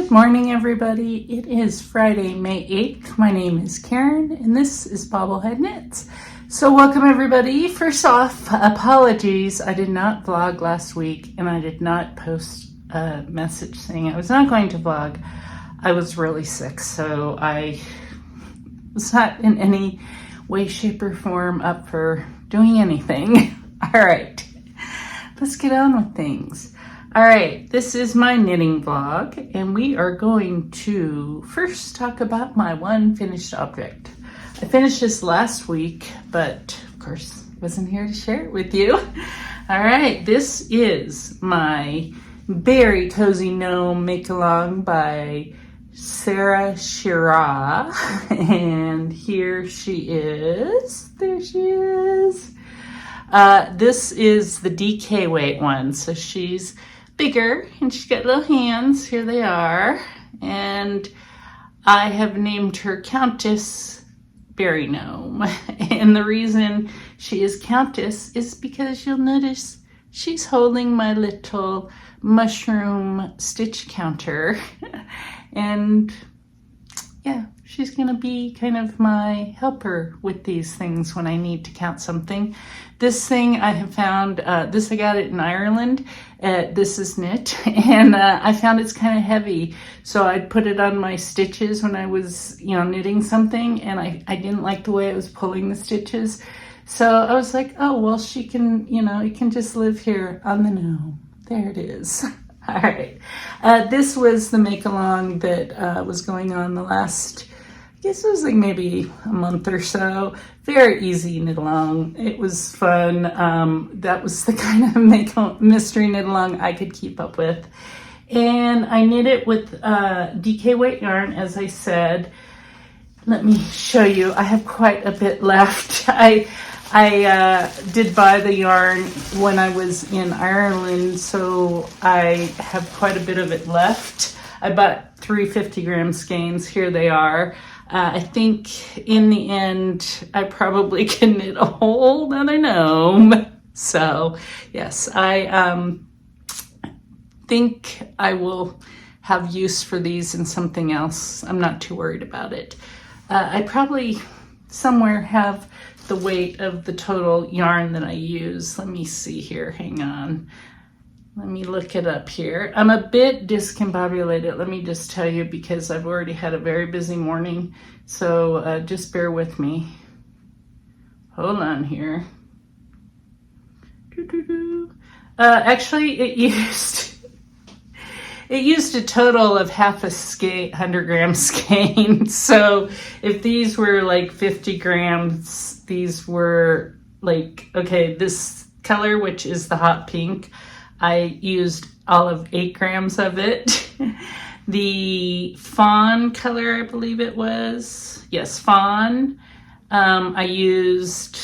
Good morning, everybody. It is Friday, May 8th. My name is Karen, and this is BobbleHeadKnits. So welcome, everybody. First off, apologies. I did not vlog last week, and I did not post a message saying I was not going to vlog. I was really sick, so I was not in any way, shape, or form up for doing anything. All right, let's get on with things. All right, this is my knitting vlog, and we are going to first talk about my one finished object. I finished this last week, but of course wasn't here to share it with you. All right, this is my very Cozy Gnome make-along by Sarah Shira, and here she is. There she is. This is the DK weight one, so she's bigger and she's got little hands. Here they are, and I have named her Countess Berry Gnome. And the reason she is Countess is because you'll notice she's holding my little mushroom stitch counter. And yeah, she's gonna be kind of my helper with these things when I need to count something. This thing I have found, I got it in Ireland. This is knit, and I found it's kind of heavy. So I'd put it on my stitches when I was, knitting something, and I didn't like the way it was pulling the stitches. So I was like, oh, well, she can, it can just live here on the gnome. There it is. All right. This was the make-along that was going on the last, I guess it was like maybe a month or so. Very easy knit-along. It was fun. That was the kind of mystery knit-along I could keep up with. And I knit it with DK weight yarn, as I said. Let me show you. I have quite a bit left. I did buy the yarn when I was in Ireland, so I have quite a bit of it left. I bought 3 50-gram skeins. Here they are. I think in the end, I probably can knit a whole nother gnome. So yes, I think I will have use for these in something else. I'm not too worried about it. I probably somewhere have the weight of the total yarn that I use. Let me see here, hang on. Let me look it up here. I'm a bit discombobulated, let me just tell you, because I've already had a very busy morning. So just bear with me. Hold on here. Actually, it used a total of half a 100-gram skein. So if these were like 50 grams, these were like, okay, this color, which is the hot pink, I used all of 8 grams of it. The fawn color, I believe it was, yes, fawn, I used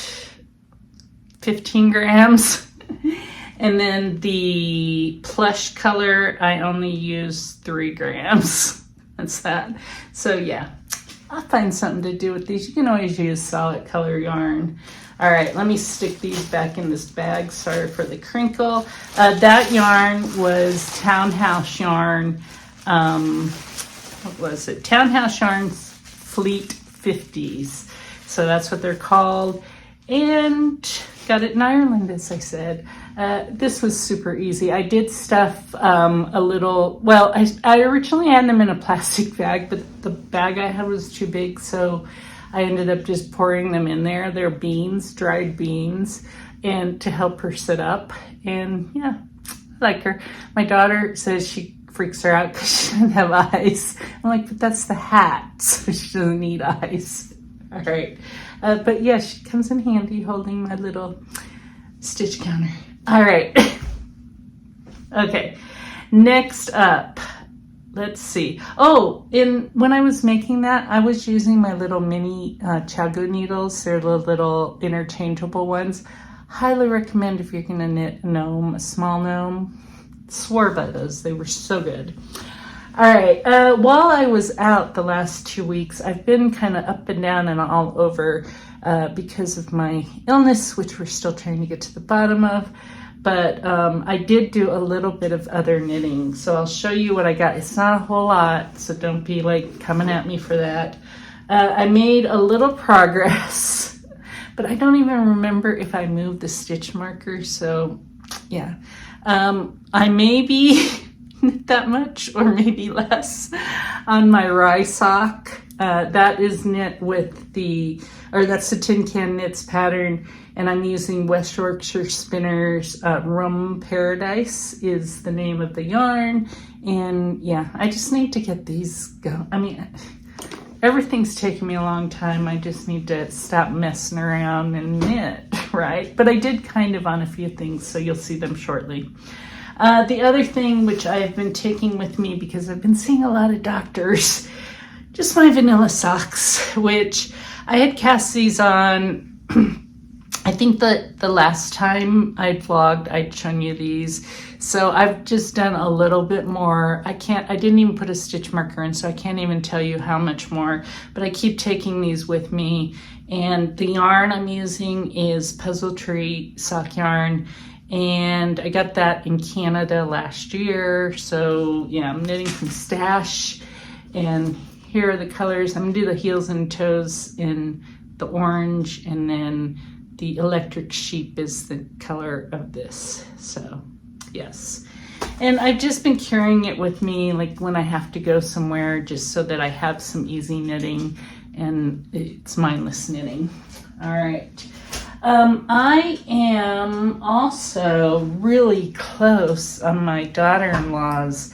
15 grams. And then the plush color, I only used 3 grams. That's that. So yeah, I'll find something to do with these. You can always use solid color yarn. All right, let me stick these back in this bag. Sorry for the crinkle. That yarn was Townhouse Yarn. What was it? Townhouse Yarn Fleet 50s. So that's what they're called. And got it in Ireland, as I said. This was super easy. I did stuff a little, well, I originally had them in a plastic bag, but the bag I had was too big, so I ended up just pouring them in there. They're beans, dried beans, and to help her sit up. And yeah, I like her. My daughter says she freaks her out because she doesn't have eyes. I'm like, but that's the hat, so she doesn't need eyes. All right. But yeah, she comes in handy holding my little stitch counter. All right. Okay. Next up, let's see. Oh, when I was making that, I was using my little mini Chagu needles. They're the little interchangeable ones. Highly recommend if you're gonna knit a gnome, a small gnome. Swore by those. They were so good. All right, while I was out the last 2 weeks, I've been kind of up and down and all over because of my illness, which we're still trying to get to the bottom of. but I did do a little bit of other knitting. So I'll show you what I got. It's not a whole lot, so don't be like coming at me for that. I made a little progress, but I don't even remember if I moved the stitch marker. So yeah, I maybe knit that much or maybe less on my rye sock. That is knit with that's the Tin Can Knits pattern, and I'm using West Yorkshire Spinners. Rum Paradise is the name of the yarn, and yeah, I just need to get these going. I mean, everything's taking me a long time. I just need to stop messing around and knit, right? But I did kind of on a few things, so you'll see them shortly. The other thing which I've been taking with me because I've been seeing a lot of doctors, just my vanilla socks, which I had cast these on. I think that the last time I vlogged, I'd shown you these. So I've just done a little bit more. I didn't even put a stitch marker in, so I can't even tell you how much more, but I keep taking these with me. And the yarn I'm using is Puzzle Tree sock yarn. And I got that in Canada last year. So yeah, I'm knitting from stash. And here are the colors. I'm gonna do the heels and toes in the orange, and then the electric sheep is the color of this. So yes, and I've just been carrying it with me like when I have to go somewhere, just so that I have some easy knitting, and it's mindless knitting. All right, I am also really close on my daughter-in-law's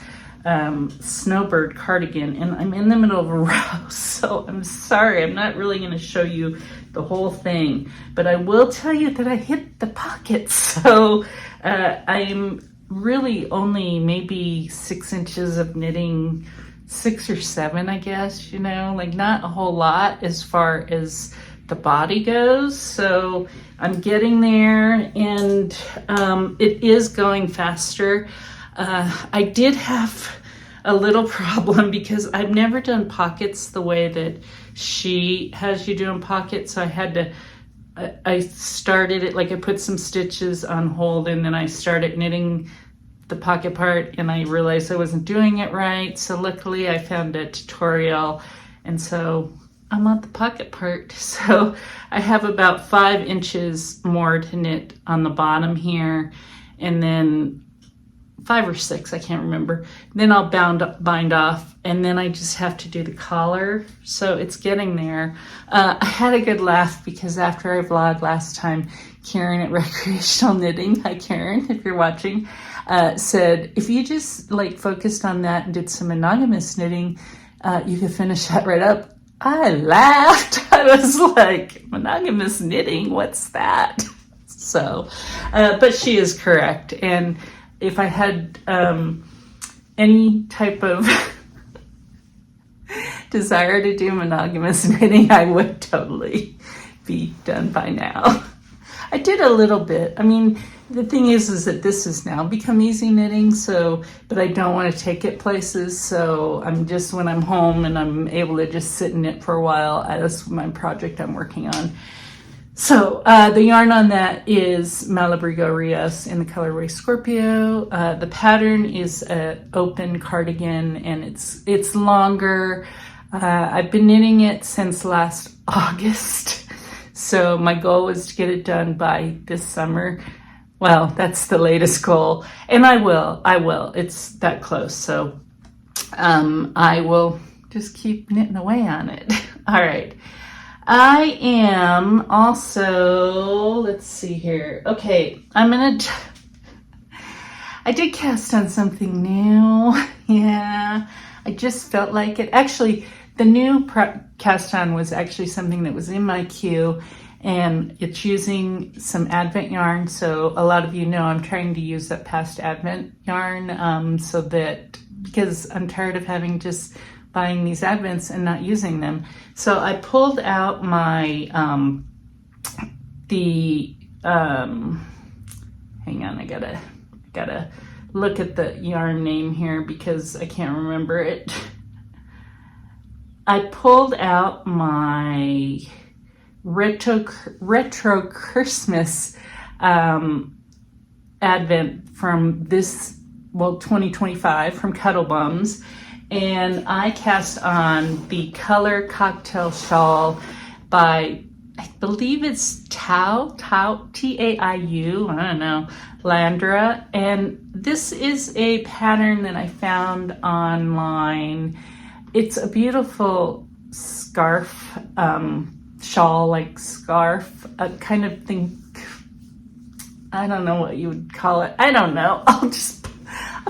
snowbird cardigan, and I'm in the middle of a row, so I'm sorry, I'm not really going to show you the whole thing, but I will tell you that I hit the pockets. So I'm really only maybe 6 inches of knitting, 6 or 7, I guess, like not a whole lot as far as the body goes. So I'm getting there, and it is going faster. I did have a little problem because I've never done pockets the way that she has you doing pockets. So I started it, like I put some stitches on hold, and then I started knitting the pocket part, and I realized I wasn't doing it right. So luckily I found a tutorial, and so I'm on the pocket part. So I have about 5 inches more to knit on the bottom here, and then 5 or 6, I can't remember. Then I'll bind off, and then I just have to do the collar. So it's getting there. I had a good laugh because after I vlogged last time, Karen at Recreational Knitting, hi Karen, if you're watching, said, if you just like focused on that and did some monogamous knitting, you could finish that right up. I laughed. I was like, monogamous knitting, what's that? So, but she is correct. And if I had any type of desire to do monogamous knitting, I would totally be done by now. I did a little bit. I mean, the thing is that this has now become easy knitting, so, but I don't want to take it places, so I'm just, when I'm home and I'm able to just sit and knit for a while, that's my project I'm working on. So the yarn on that is Malabrigo Rios in the colorway Scorpio. The pattern is an open cardigan, and it's longer. I've been knitting it since last August. So my goal was to get it done by this summer. Well, that's the latest goal. And I will. It's that close. So I will just keep knitting away on it. All right. I am also, let's see here. Okay, I did cast on something new. Yeah, I just felt like it. Actually, the new cast on was actually something that was in my queue, and it's using some Advent yarn. So a lot of you know I'm trying to use that past Advent yarn so that, because I'm tired of having just buying these Advents and not using them. So I pulled out my, hang on, I gotta look at the yarn name here because I can't remember it. I pulled out my retro Christmas advent from this, 2025 from Cuddle Bums. And I cast on the Color Cocktail Shawl by, I believe it's Tau, T-A-I-U, I don't know, Landra. And this is a pattern that I found online. It's a beautiful scarf, shawl, like scarf, a kind of thing. I don't know what you would call it. I don't know. I'll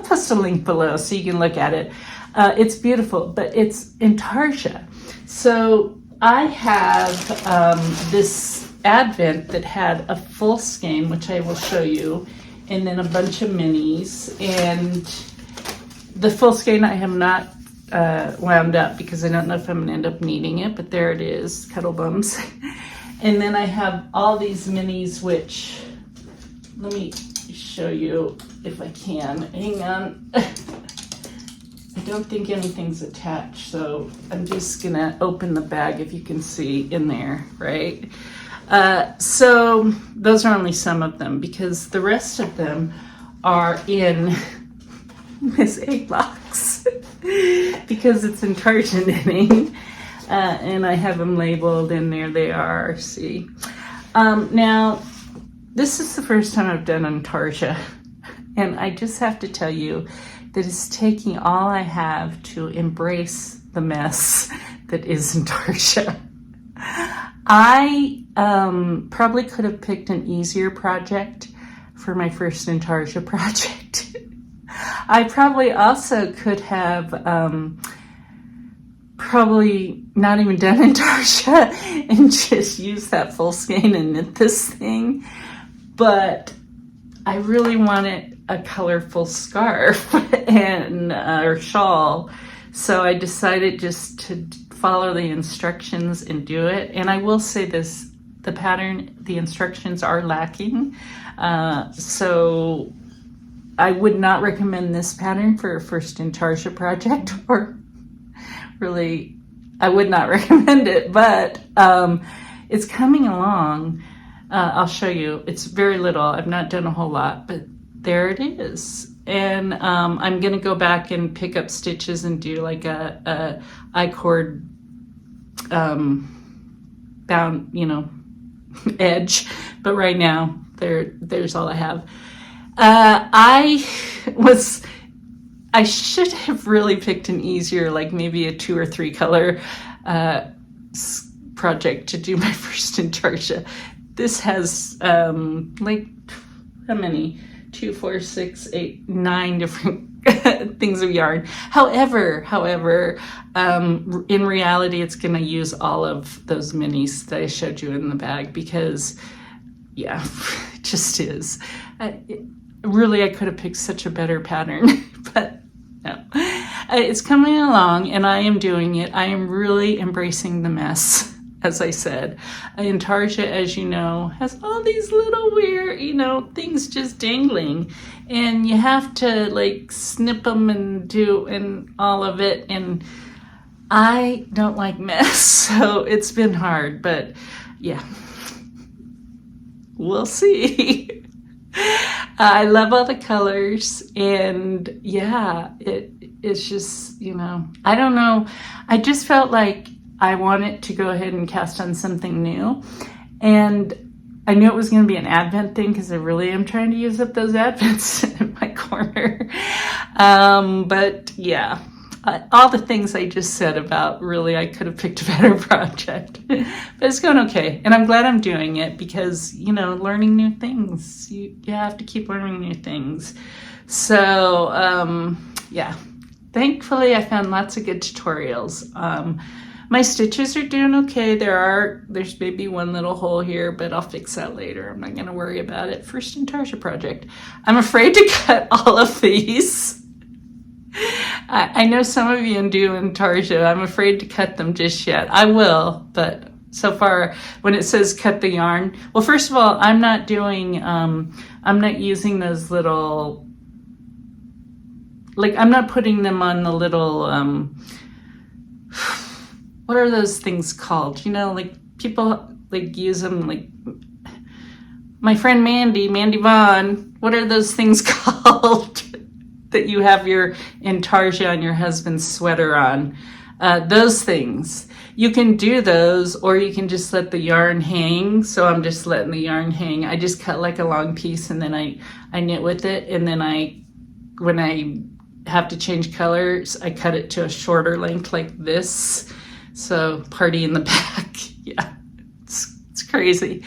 post a link below so you can look at it. It's beautiful, but it's Intarsia. So I have this advent that had a full skein, which I will show you, and then a bunch of minis. And the full skein I have not wound up because I don't know if I'm gonna end up needing it, but there it is, Cuddle Bums. And then I have all these minis, which, let me show you if I can. Hang on. I don't think anything's attached, so I'm just gonna open the bag if you can see in there, right? So those are only some of them because the rest of them are in this egg box because it's Intarsia knitting, and I have them labeled, and there they are. See, now this is the first time I've done Intarsia, and I just have to tell you that it's taking all I have to embrace the mess that is Intarsia. I probably could have picked an easier project for my first Intarsia project. I probably also could have probably not even done Intarsia and just used that full skein and knit this thing. But I really wanted a colorful scarf and or shawl, so I decided just to follow the instructions and do it. And I will say this, the pattern, the instructions are lacking, so I would not recommend this pattern for a first Intarsia project, or really I would not recommend it, but it's coming along. I'll show you. It's very little. I've not done a whole lot, but there it is. And I'm going to go back and pick up stitches and do like a I-cord bound, edge. But right now, there's all I have. I should have really picked an easier, like maybe a 2 or 3 color project to do my first Intarsia. This has like, how many? 2, 4, 6, 8, 9 different things of yarn. However, in reality, it's going to use all of those minis that I showed you in the bag because, yeah, it just is. Really, I could have picked such a better pattern, but no. It's coming along, and I am doing it. I am really embracing the mess. As I said, Intarsia, as you know, has all these little weird, things just dangling, and you have to like snip them and all of it. And I don't like mess, so it's been hard, but yeah, we'll see. I love all the colors, and yeah, it's just, I don't know. I just felt like I wanted to go ahead and cast on something new, and I knew it was going to be an Advent thing because I really am trying to use up those Advents in my corner. But yeah, all the things I just said about really I could have picked a better project, but it's going okay, and I'm glad I'm doing it because learning new things, you have to keep learning new things. So yeah, thankfully I found lots of good tutorials. My stitches are doing okay. There's maybe one little hole here, but I'll fix that later. I'm not going to worry about it. First Intarsia project. I'm afraid to cut all of these. I know some of you do Intarsia. I'm afraid to cut them just yet. I will, but so far when it says cut the yarn, well, first of all, I'm not using those little, like, I'm not putting them on the little, what are those things called? Like people like use them like my friend Mandy Vaughn, what are those things called that you have your Intarsia on your husband's sweater on? Those things. You can do those, or you can just let the yarn hang. So I'm just letting the yarn hang. I just cut like a long piece and then I knit with it. And then when I have to change colors, I cut it to a shorter length like this. So party in the back. Yeah, it's crazy.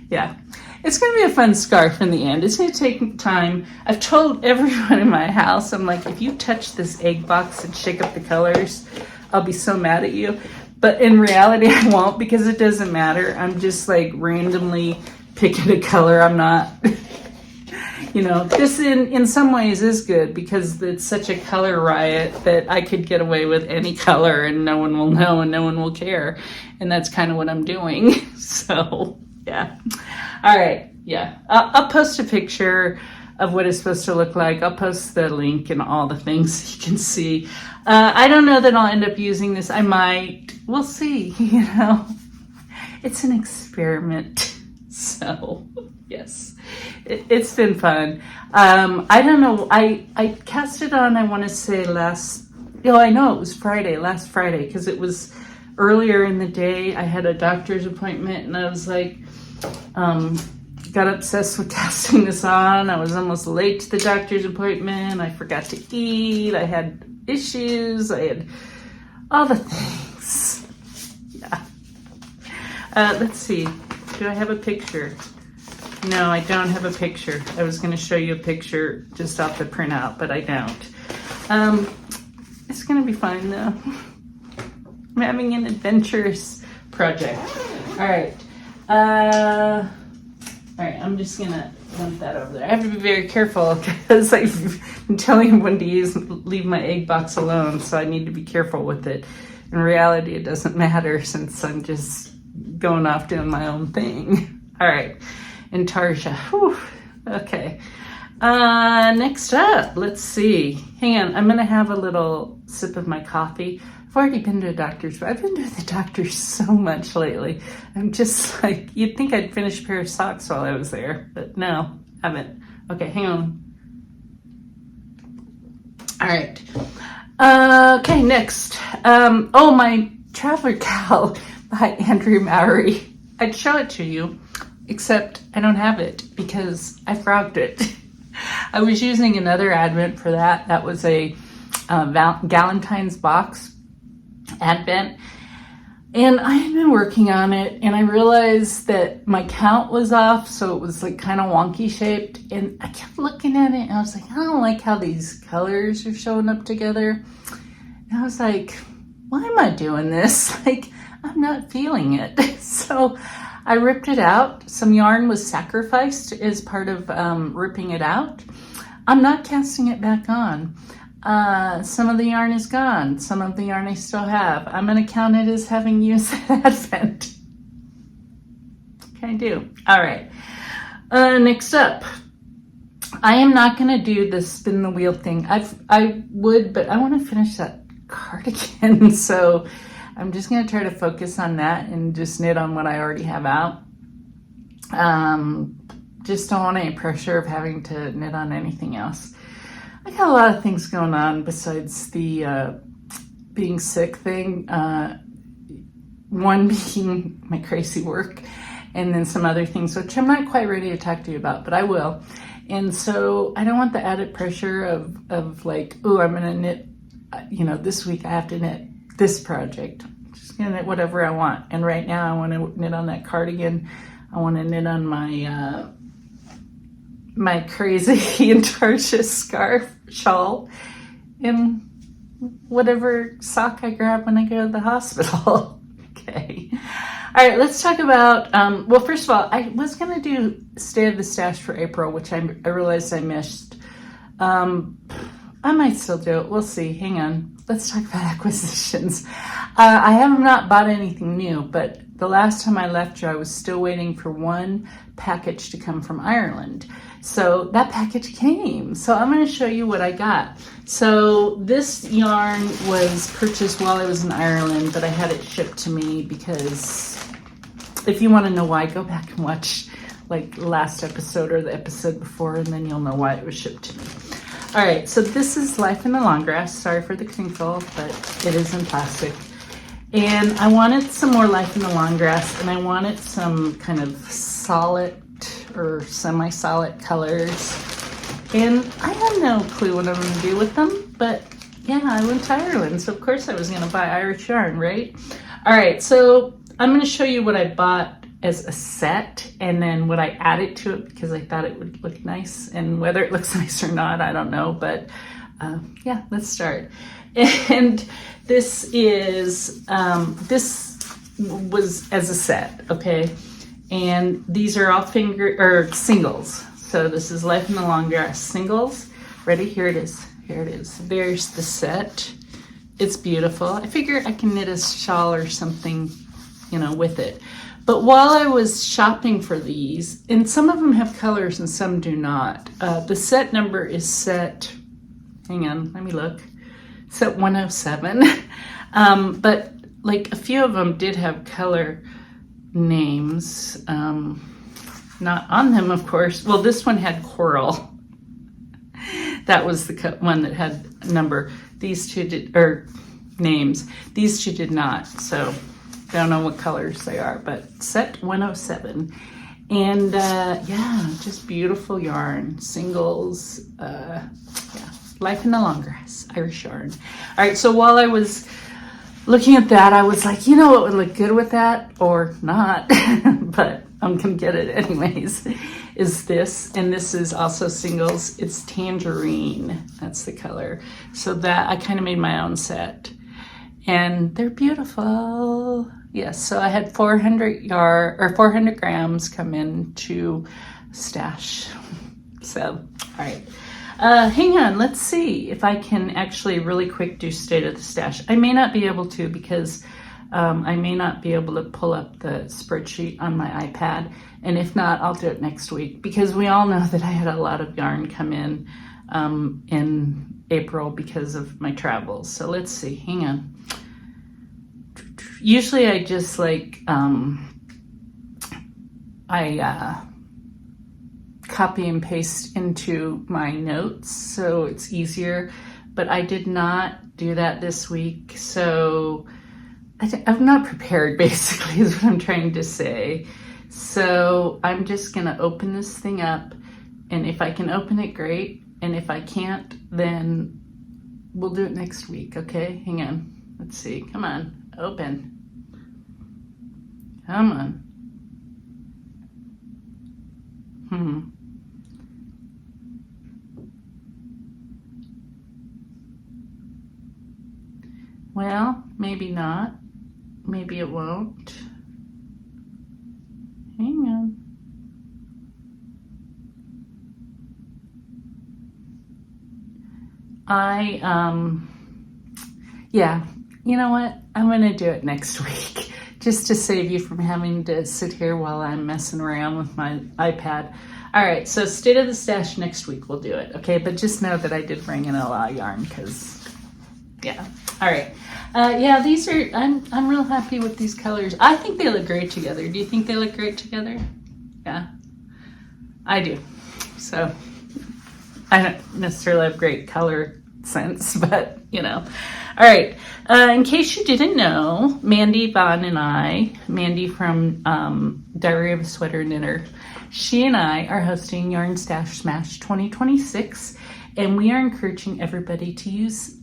Yeah, it's going to be a fun scarf in the end. It's going to take time. I've told everyone in my house, I'm like, if you touch this egg box and shake up the colors, I'll be so mad at you. But in reality, I won't, because it doesn't matter. I'm just like randomly picking a color. I'm not, this in some ways is good because it's such a color riot that I could get away with any color and no one will know and no one will care. And that's kind of what I'm doing. So, yeah. All right. Yeah. I'll post a picture of what it's supposed to look like. I'll post the link and all the things you can see. I don't know that I'll end up using this. I might. We'll see. It's an experiment. So, yes. It's been fun. I don't know. I cast it on, I want to say I know it was last Friday, because it was earlier in the day. I had a doctor's appointment and I was like, got obsessed with casting this on. I was almost late to the doctor's appointment. I forgot to eat. I had issues. I had all the things. Yeah. Let's see. Do I have a picture? No, I don't have a picture. I was going to show you a picture just off the printout, but I don't. It's going to be fun though. I'm having an adventurous project. All right. All right, I'm just going to dump that over there. I have to be very careful because I've been telling everyone to leave my egg box alone, so I need to be careful with it. In reality, it doesn't matter since I'm just going off doing my own thing. All right. Intarsia. Whew. Okay. Next up, let's see. Hang on. I'm going to have a little sip of my coffee. I've already been to a doctor's, but I've been to the doctor so much lately. I'm just like, you'd think I'd finish a pair of socks while I was there, but no, haven't. Okay, hang on. All right. Okay, next. My Traveler Cal by Andrew Mowry. I'd show it to you, except I don't have it because I frogged it. I was using another advent for that. That was a Galentine's box advent, and I had been working on it, and I realized that my count was off, so it was like kind of wonky shaped, and I kept looking at it and I was like, I don't like how these colors are showing up together. And I was like, why am I doing this? Like, I'm not feeling it. So I ripped it out. Some yarn was sacrificed as part of ripping it out. I'm not casting it back on. Some of the yarn is gone. Some of the yarn I still have. I'm going to count it as having used that advent. Can I do? All right. Next up, I am not going to do the spin the wheel thing. I would, but I want to finish that cardigan. So I'm just going to try to focus on that and just knit on what I already have out. Just don't want any pressure of having to knit on anything else. I got a lot of things going on besides the being sick thing. One being my crazy work, and then some other things, which I'm not quite ready to talk to you about, but I will. And so I don't want the added pressure of like, oh, I'm going to knit, this week I have to knit this project. I'm just going to knit whatever I want. And right now I want to knit on that cardigan. I want to knit on my my crazy Intarsia scarf, shawl, and whatever sock I grab when I go to the hospital. Okay. All right, let's talk about, well, first of all, I was going to do State of the Stash for April, which I realized I missed. I might still do it. We'll see. Hang on. Let's talk about acquisitions. I have not bought anything new, but the last time I left you, I was still waiting for one package to come from Ireland. So that package came. So I'm going to show you what I got. So this yarn was purchased while I was in Ireland, but I had it shipped to me because if you want to know why, go back and watch like last episode or the episode before, and then you'll know why it was shipped to me. All right, so this is Life in the Long Grass. Sorry for the crinkle, but it is in plastic. And I wanted some more Life in the Long Grass, and I wanted some kind of solid or semi-solid colors. And I have no clue what I'm going to do with them, but yeah, I went to Ireland, so of course I was going to buy Irish yarn, right? All right, so I'm going to show you what I bought as a set and then what I added to it because I thought it would look nice, and whether it looks nice or not, I don't know, but yeah, let's start. And this is, this was as a set, okay? And these are all singles. So this is Life in the Long Grass singles. Ready? Here it is. Here it is. There's the set. It's beautiful. I figure I can knit a shawl or something, you know, with it. But while I was shopping for these, and some of them have colors and some do not, the set number is set, hang on, let me look, set 107. But like a few of them did have color names, not on them, of course. Well, this one had coral. That was the one that had number. These two did, or names. These two did not. So don't know what colors they are, but set 107. And yeah, just beautiful yarn, singles. Yeah, Life in the Long Grass, Irish yarn. All right, so while I was looking at that, I was like, you know what would look good with that, or not, but I'm gonna get it anyways, is this. And this is also singles. It's tangerine, that's the color. So that, I kind of made my own set. And they're beautiful. Yes, so I had 400 grams come in to stash. So, all right. Hang on, let's see if I can actually really quick do state of the stash. I may not be able to because I may not be able to pull up the spreadsheet on my iPad. And if not, I'll do it next week because we all know that I had a lot of yarn come in April because of my travels. So let's see, hang on. Usually I just like, copy and paste into my notes so it's easier, but I did not do that this week. So I'm not prepared, basically, is what I'm trying to say. So I'm just gonna open this thing up, and if I can open it, great. And if I can't, then we'll do it next week, okay? Hang on, let's see, come on, open. Come on. Well, maybe not. Maybe it won't. Hang on. Yeah, you know what? I'm gonna do it next week just to save you from having to sit here while I'm messing around with my iPad. All right, so state of the stash next week, we'll do it, okay? But just know that I did bring in a lot of yarn because, yeah. All right, yeah, these are, I'm real happy with these colors. I think they look great together. Do you think they look great together? Yeah, I do. So I don't necessarily have great color sense, but you know. All right, in case you didn't know, Mandy Vaughn and I, Mandy from Diary of a Sweater Knitter, she and I are hosting Yarn Stash Smash 2026, and we are encouraging everybody to use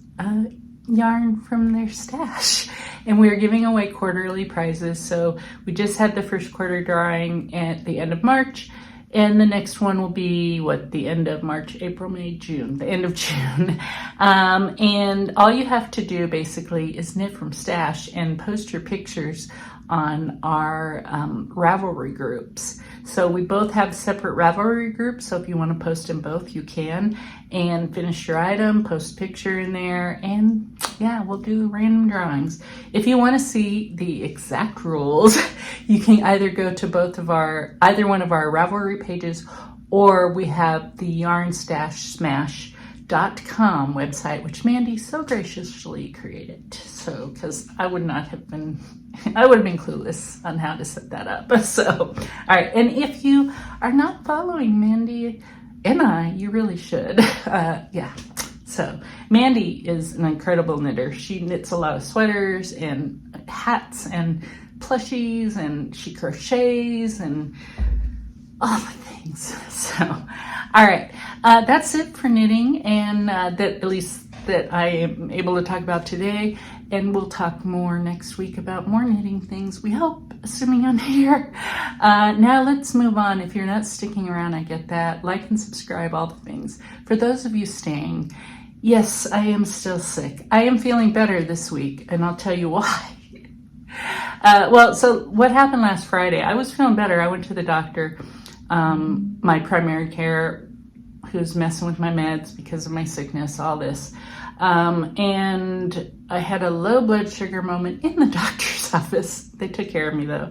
yarn from their stash. And we are giving away quarterly prizes. So we just had the first quarter drawing at the end of March, and the next one will be the end of March, April, May, June, the end of June. And all you have to do basically is knit from stash and post your pictures on our Ravelry groups. So we both have separate Ravelry groups, so if you want to post in both, you can, and finish your item, post picture in there, and yeah, we'll do random drawings. If you want to see the exact rules, you can either go to either one of our Ravelry pages, or we have the Yarn Stash Smash BobbleHeadKnits.com website, which Mandy so graciously created. So, because I would have been clueless on how to set that up. So, all right. And if you are not following Mandy and I, you really should. Yeah. So Mandy is an incredible knitter. She knits a lot of sweaters and hats and plushies, and she crochets and all the things. So, all right, that's it for knitting, and that at least that I am able to talk about today. And we'll talk more next week about more knitting things, we hope, assuming I'm here. Now let's move on. If you're not sticking around, I get that. Like and subscribe, all the things. For those of you staying, yes, I am still sick. I am feeling better this week, and I'll tell you why. Well, so what happened last Friday, I was feeling better. I went to the doctor, my primary care, who's messing with my meds because of my sickness, all this. And I had a low blood sugar moment in the doctor's office. They took care of me though.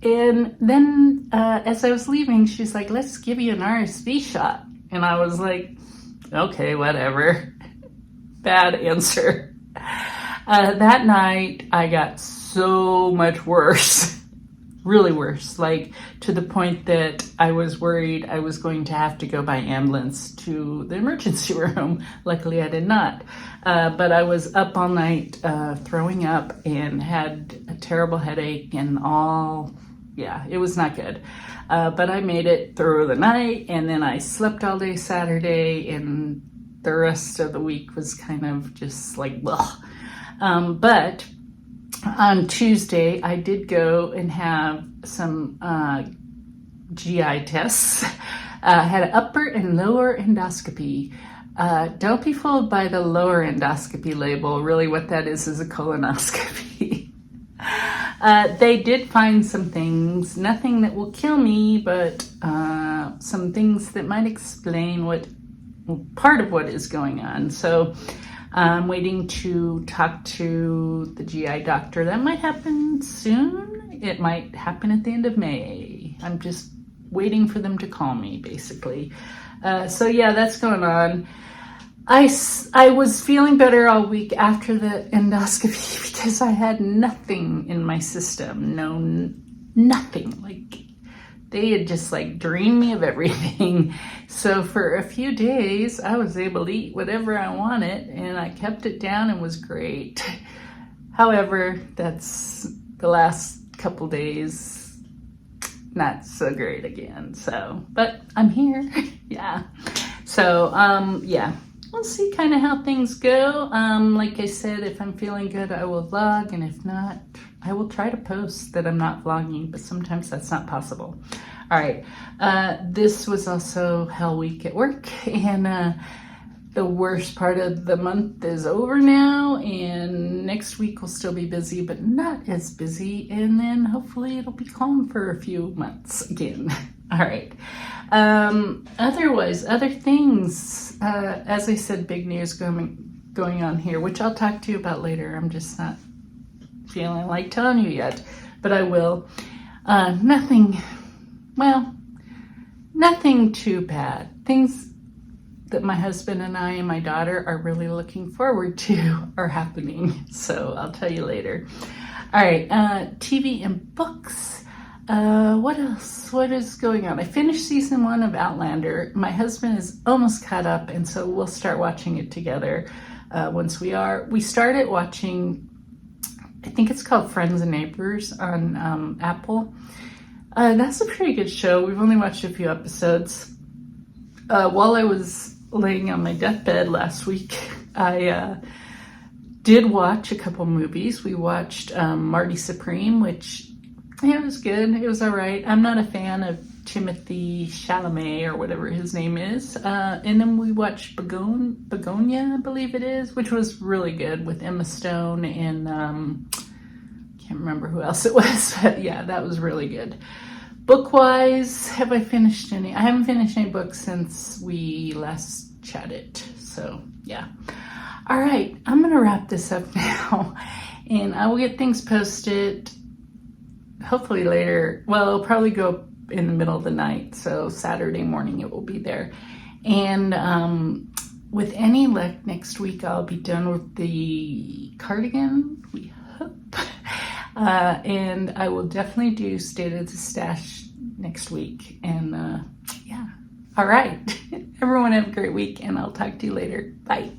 And then as I was leaving, she's like, let's give you an RSV shot. And I was like, okay, whatever. Bad answer. That night I got so much worse, really worse, like to the point that I was worried I was going to have to go by ambulance to the emergency room. Luckily I did not, but I was up all night throwing up and had a terrible headache and yeah, it was not good. But I made it through the night, and then I slept all day Saturday, and the rest of the week was kind of just like, blah. But on Tuesday, I did go and have some GI tests. Had an upper and lower endoscopy. Don't be fooled by the lower endoscopy label. Really what that is a colonoscopy. They did find some things, nothing that will kill me, but some things that might explain part of what is going on. So I'm waiting to talk to the GI doctor. That might happen soon. It might happen at the end of May. I'm just waiting for them to call me, basically. So yeah, that's going on. I was feeling better all week after the endoscopy because I had nothing in my system. No, nothing. Like, they had just like drained me of everything. So for a few days, I was able to eat whatever I wanted, and I kept it down and was great. However, that's the last couple days, not so great again. So, but I'm here. Yeah. So, yeah. We'll see kind of how things go. Like I said, if I'm feeling good, I will vlog, and if not, I will try to post that I'm not vlogging, but sometimes that's not possible. All right, this was also Hell Week at work, and the worst part of the month is over now, and next week will still be busy, but not as busy, and then hopefully it'll be calm for a few months again. All right. Otherwise, other things, as I said, big news going on here, which I'll talk to you about later. I'm just not feeling like telling you yet, but I will. Nothing too bad. Things that my husband and I and my daughter are really looking forward to are happening. So I'll tell you later. All right, TV and books. What else? What is going on? I finished season 1 of Outlander. My husband is almost caught up, and so we'll start watching it together once we are. We started watching, I think it's called Friends and Neighbors on Apple. That's a pretty good show. We've only watched a few episodes. While I was laying on my deathbed last week, I did watch a couple movies. We watched Marty Supreme, which... yeah, it was good. It was all right. I'm not a fan of Timothy Chalamet or whatever his name is. And then we watched Begonia, I believe it is, which was really good with Emma Stone and can't remember who else it was. But yeah, that was really good. Book-wise, have I finished any? I haven't finished any books since we last chatted. So yeah. All right, I'm going to wrap this up now. And I will get things posted hopefully later. Well, it'll probably go in the middle of the night, so Saturday morning it will be there. And with any luck, next week I'll be done with the cardigan, we hope. And I will definitely do State of the Stash next week. And yeah, all right. Everyone have a great week, and I'll talk to you later. Bye.